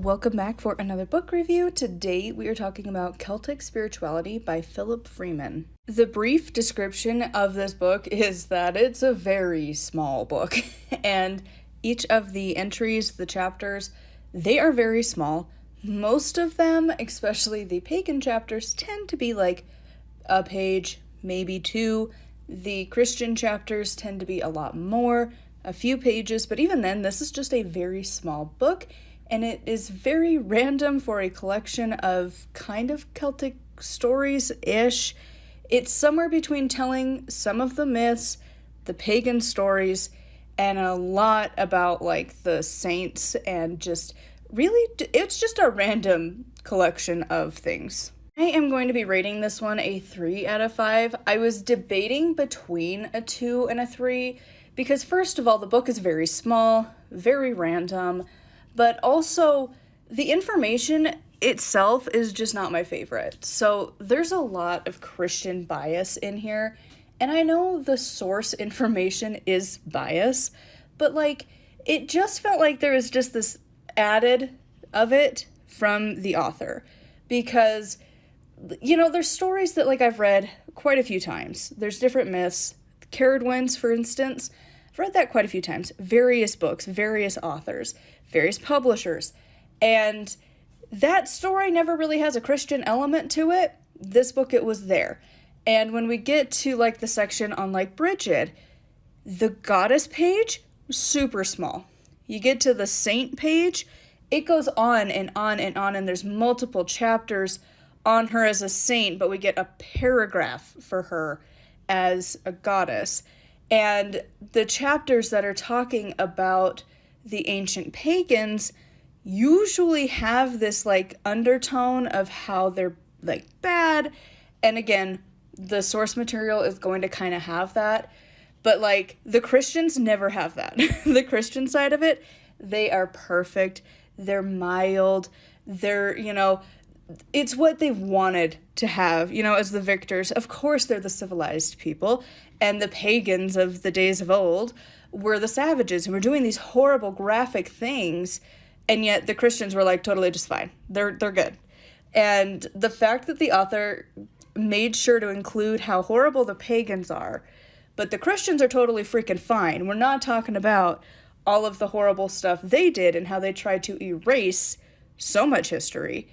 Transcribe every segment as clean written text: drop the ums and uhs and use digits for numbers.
welcome back for another book review. Today we are talking about Celtic Spirituality by Phillip Freeman. The brief description of this book is that it's a very small book, and each of the entries, the chapters, they are very small. Most of them, especially the pagan chapters, tend to be like a page, maybe two. The Christian chapters tend to be a lot more, a few pages, but even then, this is just a very small book, and it is very random for a collection of kind of Celtic stories-ish. It's somewhere between telling some of the myths, the pagan stories, and a lot about like the saints, and just really, it's just a random collection of things. I am going to be rating this one a 3 out of 5. I was debating between a 2 and a 3 because first of all, the book is very small, very random, but also the information itself is just not my favorite. So there's a lot of Christian bias in here, and I know the source information is bias, but like it just felt like there was just this added of it from the author, because there's stories that like I've read quite a few times. There's different myths. Carradwin's, for instance, I've read that quite a few times. Various books, various authors, various publishers. And that story never really has a Christian element to it. This book, it was there. And when we get to like the section on like Bridget, the goddess page, super small. You get to the saint page, it goes on and on and on, and there's multiple chapters on her as a saint, but we get a paragraph for her as a goddess. And the chapters that are talking about the ancient pagans usually have this like undertone of how they're like bad. And again, the source material is going to kind of have that. But like the Christians never have that. The Christian side of it, they are perfect. They're mild. They're, it's what they've wanted to have, as the victors. Of course, they're the civilized people, and the pagans of the days of old were the savages who were doing these horrible, graphic things, and yet the Christians were like totally just fine. They're good. And the fact that the author made sure to include how horrible the pagans are, but the Christians are totally freaking fine. We're not talking about all of the horrible stuff they did and how they tried to erase so much history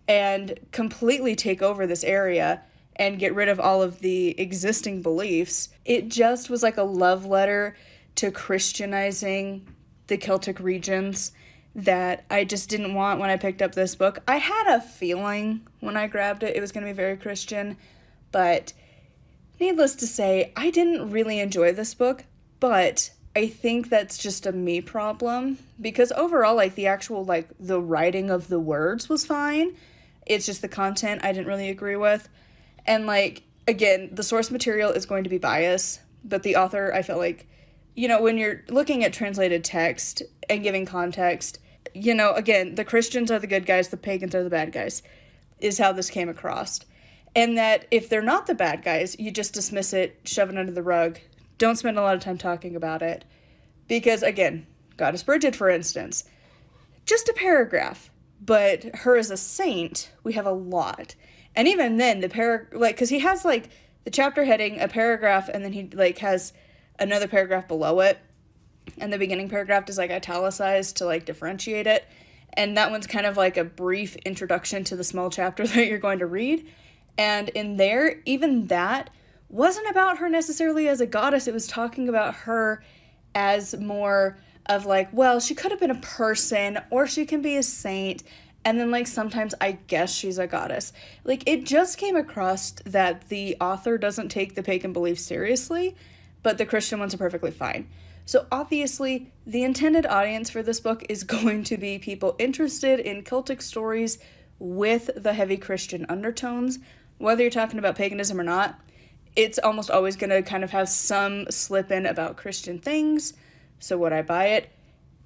and completely take over this area and get rid of all of the existing beliefs. It just was like a love letter to Christianizing the Celtic regions that I just didn't want when I picked up this book. I had a feeling when I grabbed it was going to be very Christian, but needless to say, I didn't really enjoy this book, but I think that's just a me problem, because overall, like, the actual, like, the writing of the words was fine. It's just the content I didn't really agree with. And, like, again, the source material is going to be biased, but the author, I feel like, when you're looking at translated text and giving context, again, the Christians are the good guys, the pagans are the bad guys, is how this came across. And that if they're not the bad guys, you just dismiss it, shove it under the rug, don't spend a lot of time talking about it. Because, again, Goddess Bridget, for instance, just a paragraph. But her as a saint, we have a lot. And even then, because he has, like, the chapter heading, a paragraph, and then he, like, has another paragraph below it. And the beginning paragraph is, like, italicized to, like, differentiate it. And that one's kind of like a brief introduction to the small chapter that you're going to read. And in there, even that wasn't about her necessarily as a goddess. It was talking about her as more of like, well, she could have been a person, or she can be a saint, and then like sometimes I guess she's a goddess. Like, it just came across that the author doesn't take the pagan beliefs seriously, but the Christian ones are perfectly fine. So obviously, the intended audience for this book is going to be people interested in Celtic stories with the heavy Christian undertones. Whether you're talking about paganism or not, it's almost always going to kind of have some slip in about Christian things. So would I buy it?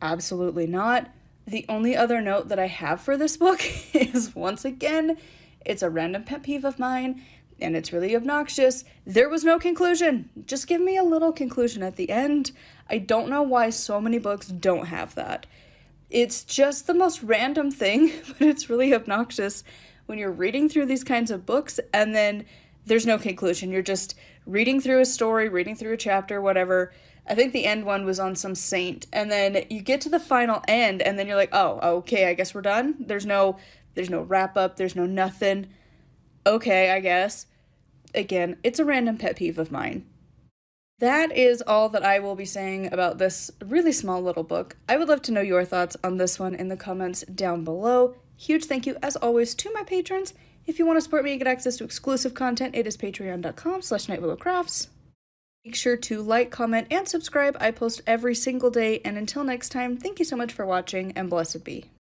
Absolutely not. The only other note that I have for this book is, once again, it's a random pet peeve of mine, and it's really obnoxious. There was no conclusion. Just give me a little conclusion at the end. I don't know why so many books don't have that. It's just the most random thing, but it's really obnoxious when you're reading through these kinds of books and then there's no conclusion. You're just reading through a story, reading through a chapter, whatever. I think the end one was on some saint, and then you get to the final end and then you're like, "Oh, okay, I guess we're done." There's no wrap up, there's no nothing. Okay, I guess. Again, it's a random pet peeve of mine. That is all that I will be saying about this really small little book. I would love to know your thoughts on this one in the comments down below. Huge thank you, as always, to my patrons. If you want to support me and get access to exclusive content, it is patreon.com/nightwillowcrafts. Make sure to like, comment, and subscribe. I post every single day, and until next time, thank you so much for watching, and blessed be.